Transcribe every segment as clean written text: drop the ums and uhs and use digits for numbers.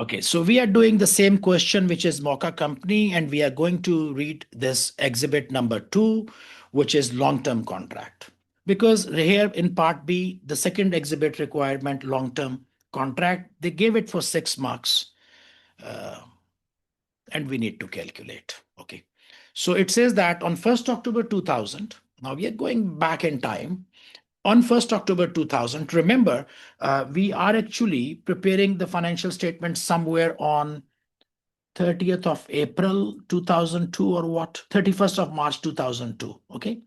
Okay, so we are doing the same question, which is Mocha Company, and we are going to read this exhibit number 2, which is long-term contract. Because here in part B, the second exhibit requirement, long-term contract, they gave it for 6 marks, and we need to calculate. Okay, so it says that on 1st October 2000, now we are going back in time. On 1st October 2000, remember, we are actually preparing the financial statement somewhere on 30th of April 2002 or what? 31st of March 2002. Okay.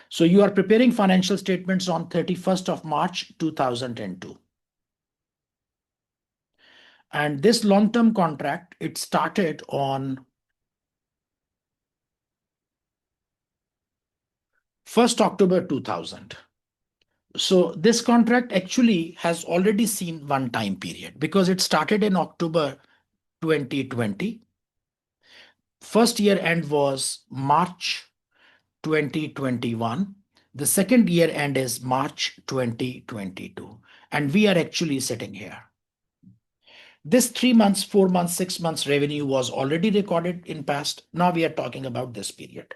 So you are preparing financial statements on 31st of March 2002. And this long-term contract, it started on 1st October 2000. So this contract actually has already seen one time period because it started in October 2020. First year end was March 2021. The second year end is March 2022. And we are actually sitting here. This 3 months, 4 months, 6 months revenue was already recorded in past. Now we are talking about this period.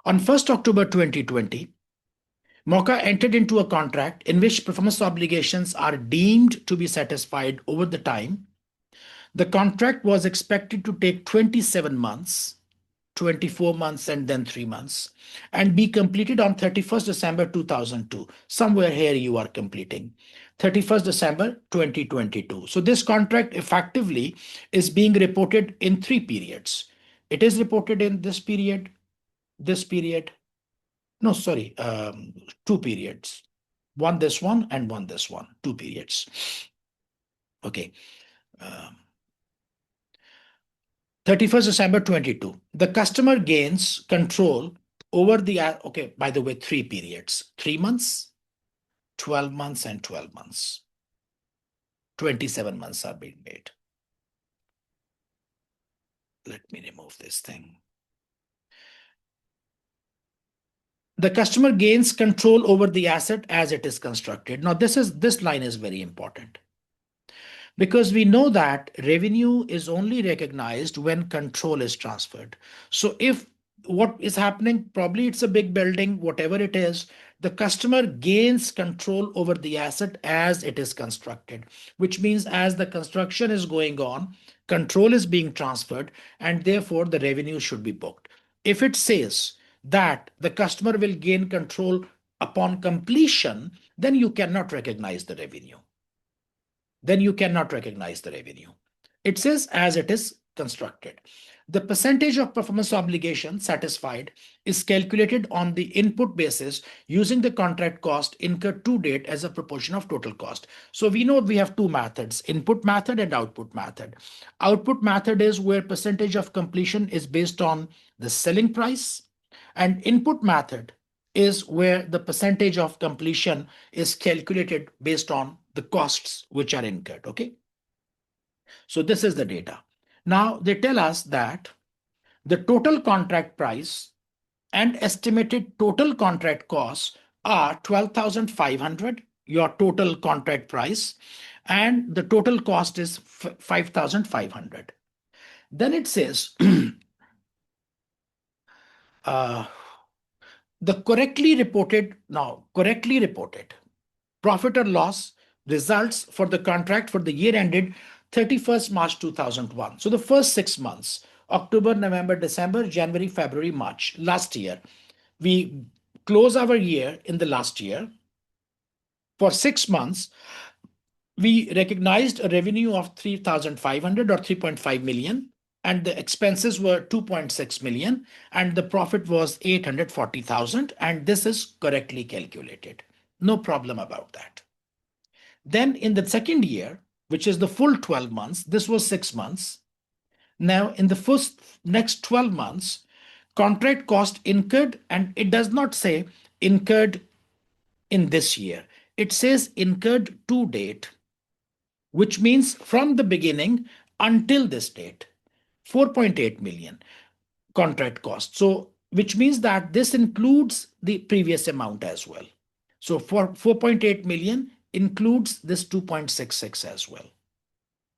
On 1st October 2020, Mocha entered into a contract in which performance obligations are deemed to be satisfied over the time. The contract was expected to take 27 months, 24 months, and then 3 months, and be completed on 31st December 2002. Somewhere here you are completing 31st December 2022. So this contract effectively is being reported in 3 periods. It is reported in this period, no, sorry, 2 periods. One this one and one this one, 2 periods. Okay. 31st December 22. The customer gains control over the, okay, by the way, 3 periods, 3 months, 12 months, and 12 months. 27 months are being made. Let me remove this thing. The customer gains control over the asset as it is constructed. Now, this line is very important because we know that revenue is only recognized when control is transferred. So if what is happening, probably it's a big building, whatever it is, the customer gains control over the asset as it is constructed, which means as the construction is going on, control is being transferred, and therefore the revenue should be booked. If it says that the customer will gain control upon completion, then you cannot recognize the revenue. It says as it is constructed. The percentage of performance obligation satisfied is calculated on the input basis using the contract cost incurred to date as a proportion of total cost. So we know we have 2 methods, input method and output method. Output method is where percentage of completion is based on the selling price, and input method is where the percentage of completion is calculated based on the costs which are incurred. Okay. So this is the data. Now they tell us that the total contract price and estimated total contract costs are 12,500, your total contract price, and the total cost is 5,500. Then it says the correctly reported profit or loss results for the contract for the year ended 31st March 2001. So the first 6 months, October, November, December, January, February, March, last year, we close our year in the last year. For 6 months, we recognized a revenue of 3,500 or 3.5 million, and the expenses were 2.6 million, and the profit was 840,000, and this is correctly calculated. No problem about that. Then in the second year, which is the full 12 months, this was 6 months. Now in the next 12 months, contract cost incurred, and it does not say incurred in this year. It says incurred to date, which means from the beginning until this date, 4.8 million contract cost. So which means that this includes the previous amount as well. So for 4.8 million includes this 2.66 as well.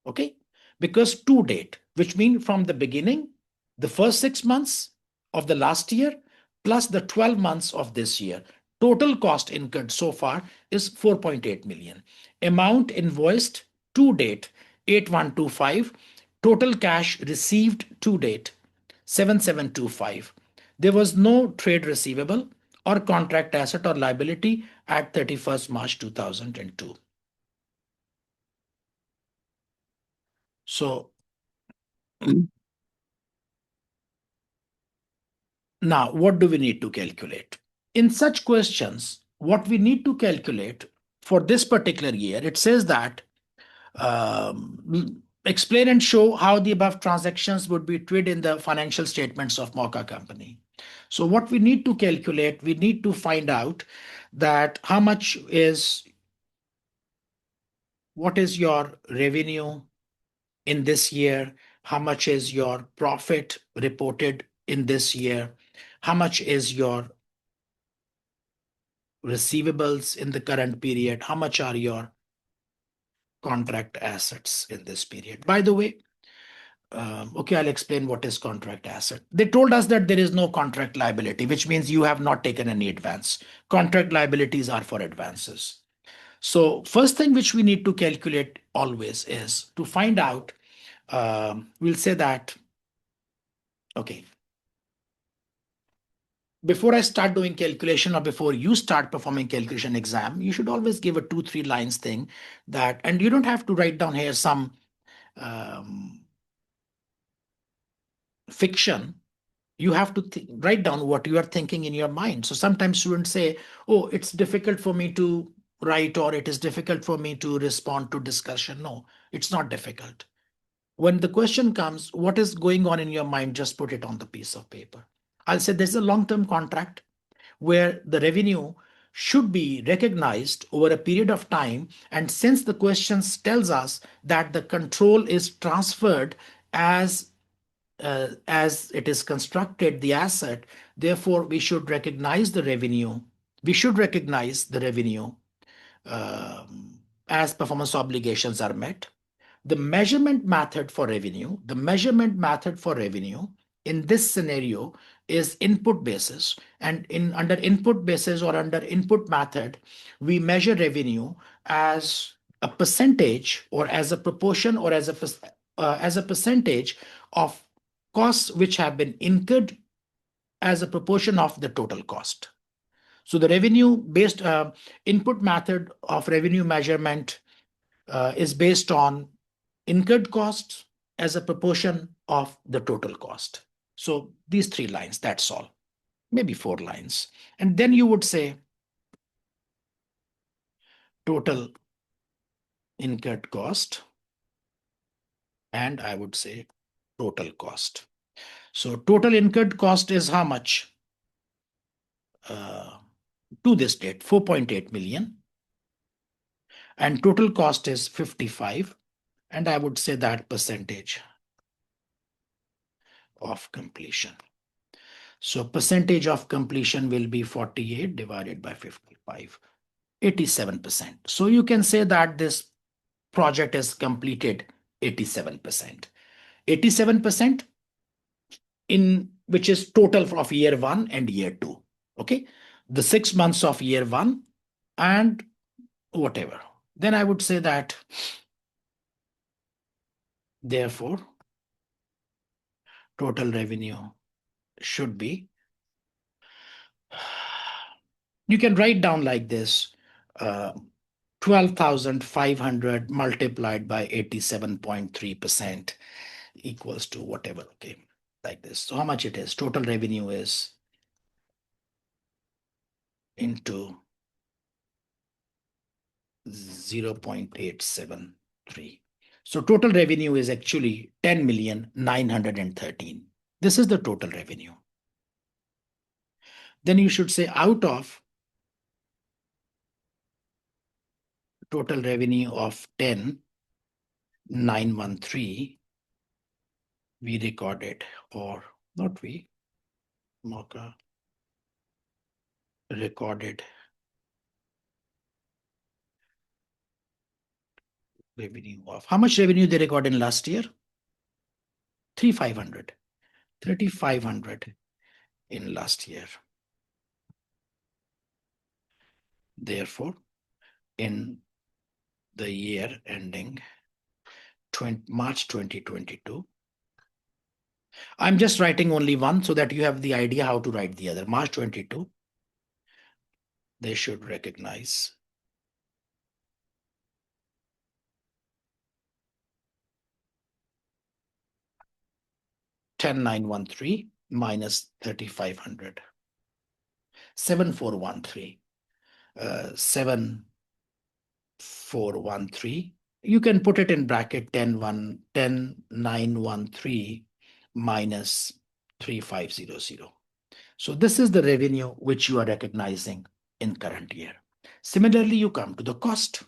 Okay. because to date, which means from the beginning, the first 6 months of the last year plus the 12 months of this year, total cost incurred so far is 4.8 million. Amount invoiced to date 8125. Total cash received to date 7725. There was no trade receivable or contract asset or liability at 31st March 2002. So now, what do we need to calculate? In such questions, what we need to calculate for this particular year, it says that explain and show how the above transactions would be treated in the financial statements of Mocha Company. So what we need to calculate, we need to find out that what is your revenue in this year, how much is your profit reported in this year, how much is your receivables in the current period, how much are your contract assets in this period. By the way, okay, I'll explain what is contract asset. They told us that there is no contract liability, which means you have not taken any advance. Contract liabilities are for advances. So first thing which we need to calculate always is to find out, we'll say that, okay, before I start doing calculation or before you start performing calculation exam, you should always give a 2-3 lines thing that, and you don't have to write down here some fiction. You have to write down what you are thinking in your mind. So sometimes students say, oh, it's difficult for me to write, or it is difficult for me to respond to discussion. No, it's not difficult. When the question comes, what is going on in your mind, just put it on the piece of paper. I'll say there's a long-term contract where the revenue should be recognized over a period of time. And since the questions tells us that the control is transferred as it is constructed, the asset, therefore we should recognize the revenue. We should recognize the revenue as performance obligations are met. The measurement method for revenue, in this scenario is input basis, and under input basis or under input method, we measure revenue as a percentage or as a proportion or as a percentage of costs which have been incurred as a proportion of the total cost. So the revenue based input method of revenue measurement is based on incurred costs as a proportion of the total cost. So these 3 lines, that's all, maybe 4 lines. And then you would say total incurred cost, and I would say total cost. So total incurred cost is how much? To this date, 4.8 million. And total cost is 55. And I would say that percentage of completion. So percentage of completion will be 48 divided by 55, 87%. So you can say that this project is completed 87%. 87% in which is total of year 1 and year 2. Okay, the 6 months of year 1 and whatever. Then I would say that therefore total revenue should be, you can write down like this, 12,500 multiplied by 87.3% equals to whatever, okay, like this. So how much it is? Total revenue is into 0.873. So total revenue is actually 10,913,000. This is the total revenue. Then you should say out of total revenue of 10,913, we recorded, or not we, Mocha recorded Revenue of how much revenue they record in last year? 3,500. 3,500 in last year. Therefore, in the year ending March 2022, I'm just writing only one so that you have the idea how to write the other. March 22, they should recognize 10,913 minus 3,500. 7,413. 7,413. You can put it in bracket 10,913 minus 3,500. So this is the revenue which you are recognizing in current year. Similarly, you come to the cost.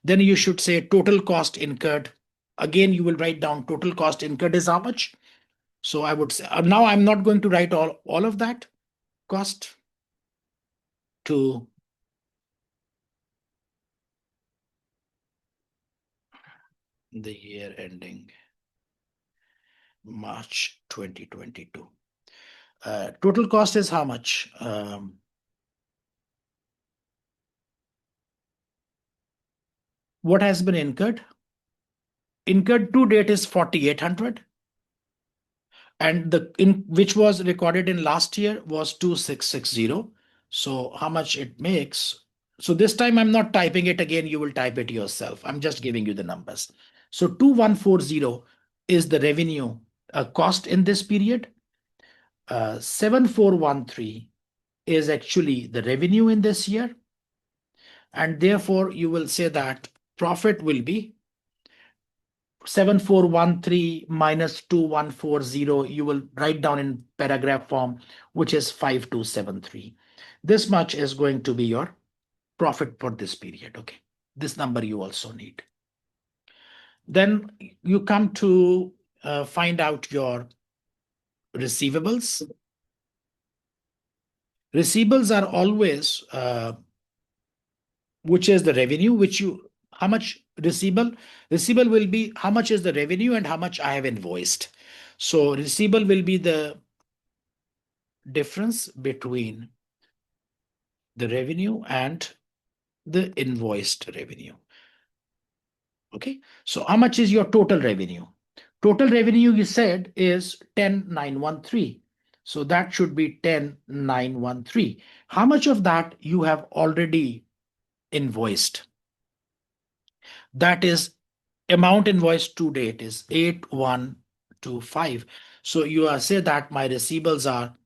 Then you should say total cost incurred. Again, you will write down total cost incurred is how much. So I would say, now I'm not going to write all of that cost to the year ending March 2022. Total cost is how much? What has been incurred? Incurred to date is 4,800. And which was recorded in last year was 2,660. So how much it makes? So this time I'm not typing it again. You will type it yourself. I'm just giving you the numbers. So 2,140 is the revenue cost in this period. 7,413 is actually the revenue in this year. And therefore, you will say that profit will be 7,413 minus 2,140. You will write down in paragraph form, which is 5,273. This much is going to be your profit for this period. Okay. This number you also need. Then you come to find out your receivables. Receivables are always, which is the revenue, how much receivable will be how much is the revenue and how much I have invoiced. So receivable will be the difference between the revenue and the invoiced revenue. Okay, so how much is your total revenue? Total revenue you said is 10,913. So that should be 10,913. How much of that you have already invoiced? That is amount invoiced to date is 8,125. So you are say that my receivables are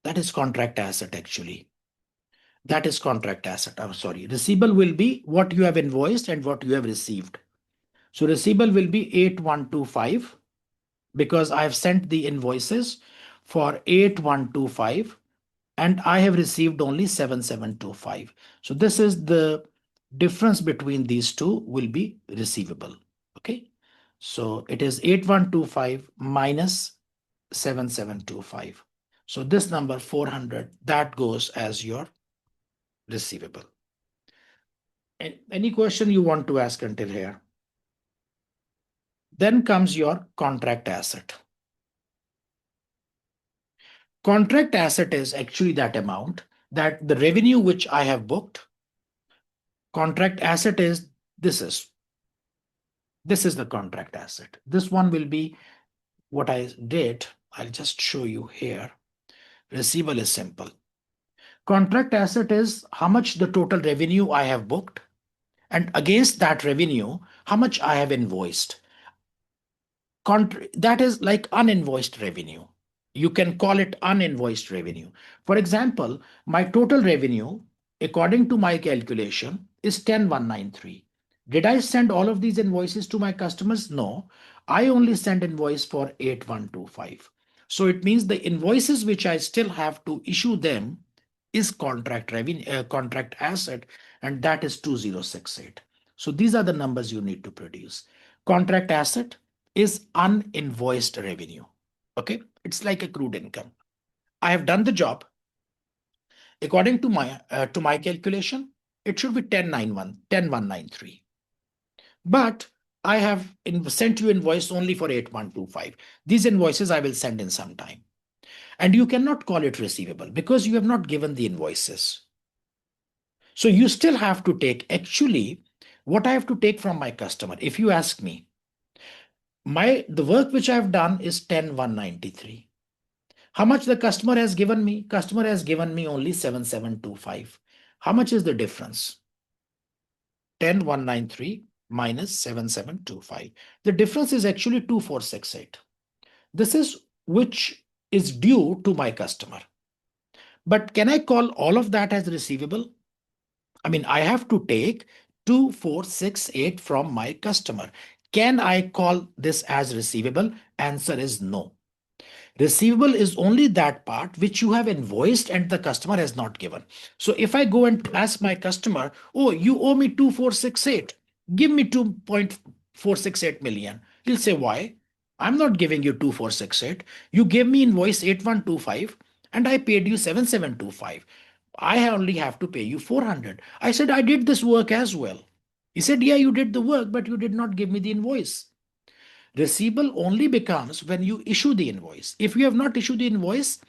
that is contract asset actually. That is contract asset. I'm sorry. Receivable will be what you have invoiced and what you have received. So receivable will be 8,125 because I have sent the invoices for 8,125 and I have received only 7,725. So this is the difference between these two will be receivable. Okay. So it is 8,125 minus 7,725. So this number 400, that goes as your receivable. Any question you want to ask until here? Then comes your contract asset. Contract asset is actually that amount that the revenue which I have booked. Contract asset is this is the contract asset. This one will be what I did. I'll just show you here. Receivable is simple. Contract asset is how much the total revenue I have booked, and against that revenue, how much I have invoiced. That is like uninvoiced revenue. You can call it uninvoiced revenue. For example, my total revenue, according to my calculation, is 10,193. Did I send all of these invoices to my customers? No, I only sent invoice for 8,125. So it means the invoices which I still have to issue them is contract revenue, contract asset, and that is 2,068. So these are the numbers you need to produce. Contract asset is uninvoiced revenue. Okay, it's like accrued income. I have done the job. According to my calculation, it should be 10193. But I have sent you invoice only for 8125. These invoices I will send in some time. And you cannot call it receivable because you have not given the invoices. So you still have to take, actually, what I have to take from my customer. If you ask me, the work which I have done is 10193. How much the customer has given me? Customer has given me only 7725. How much is the difference? 10193 minus 7725. The difference is actually 2468. This is which is due to my customer. But can I call all of that as receivable? I mean, I have to take 2468 from my customer. Can I call this as receivable? Answer is no. Receivable is only that part which you have invoiced and the customer has not given. So if I go and ask my customer, oh, you owe me 2468, give me 2.468 million. He'll say, why? I'm not giving you 2468. You gave me invoice 8125 and I paid you 7725. I only have to pay you 400. I said, I did this work as well. He said, yeah, you did the work, but you did not give me the invoice. Receivable only becomes when you issue the invoice. If you have not issued the invoice,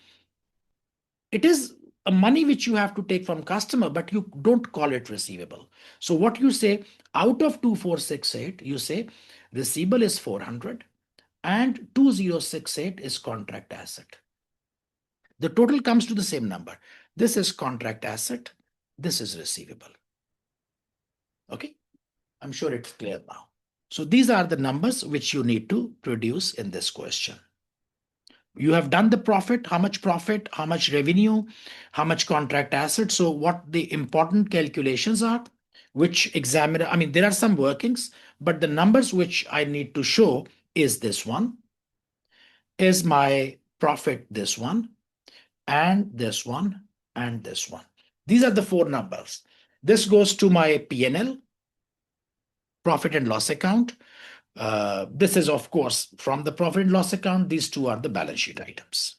it is a money which you have to take from customer, but you don't call it receivable. So what you say, out of 2468, you say receivable is 400 and 2068 is contract asset. The total comes to the same number. This is contract asset. This is receivable. Okay, I'm sure it's clear now. So these are the numbers which you need to produce in this question. You have done the profit, how much revenue, how much contract assets. So what the important calculations are, which examiner, I mean, there are some workings, but the numbers which I need to show is this one, is my profit this one, and this one, and this one. These are the four numbers. This goes to my P&L, profit and loss account. This is, of course, from the profit and loss account. These two are the balance sheet items.